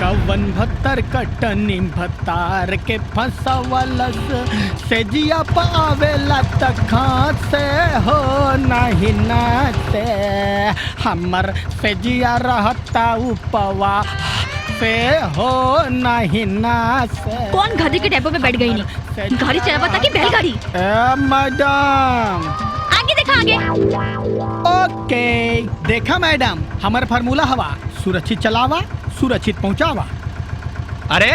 कवन भत्तर कटनी भत्तार के फंसवलस से जिया पावेला तखा से हो नहीं नाचे हमर से जिया रहता उपवा से हो नहीं नाचे। कौन गधे के डेपो पे बैठ गई नहीं? गाड़ी चलावा कि बैलगाड़ी? मैडम आगे देखा आगे। ओके देखा मैडम, हमारा फार्मूला हवा सुरक्षित चलावा सुरक्षित पहुंचावा। अरे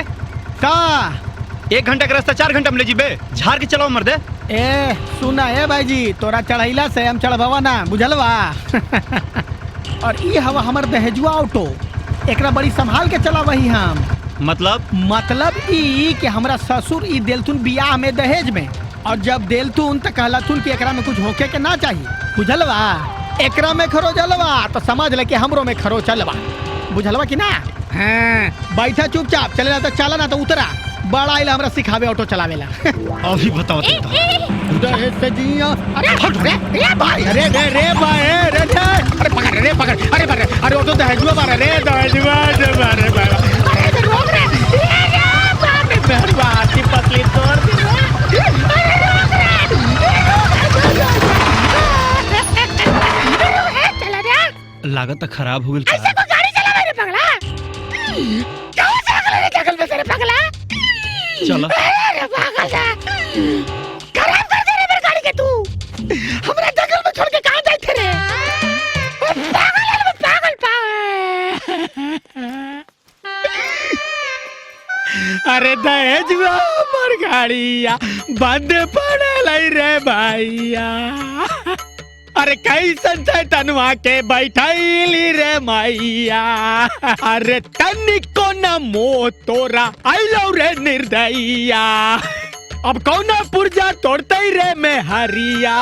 का 1 घंटा का रास्ता 4 घंटा में ले जीबे, झाड़ के चलाओ मर्दे। ए सुना है भाई जी, तोरा चढ़ैला से हम चढ़वा ना बुझलवा। और ये हवा हमार दहेजुआ ऑटो, एकरा बड़ी संभाल के चला वही हम। मतलब ई कि हमरा ससुर ई देलथुन बियाह में दहेज में, और जब देलथुन तो कहलथुन कि एकरा में कुछ होके के ना चाहिए बुझलवा। एकरा में खरो जलवा तो समझ ले कि हमरो में खरो चलवा बुझलवा कि ना। हाँ बैठा चुपचाप, चलेला तो चला ना तो उतरा। बड़ा आइला हमरा सिखावे ऑटो चलावेला। अभी बताओ दहेज से जिया। अरे हट रे ए भाई, अरे रे रे भाई रे रे, अरे पकड़ रे पकड़, अरे मार अरे ऑटो दहेजुआ मार रे दहेजुआ मार रे मार, अरे रोक रे बाप रे मेहरबा की पतली तोड़ दी रे, अरे रोक रे चला रे। लागत तो खराब हो गेल। ऐसे को गाड़ी चलावे रे पगला, कहां से अगले रे कगल में तेरे पगला। चलो अरे पागल जा, खराब कर दे रे मेरी गाड़ी के तू। हमरा जंगल में छोड़ के कहां जाई थे रे? पागल है पागल पागल। अरे दहेजुआ मर गाड़िया बंद पड़े लाई रे भैया। अरे कैसन तनवा के बैठैली रे मैया। अरे तनिको न मोह तोरा आइलो रे निर्दयिया। अब कौन पुर्जा तोड़ते रे में हरिया।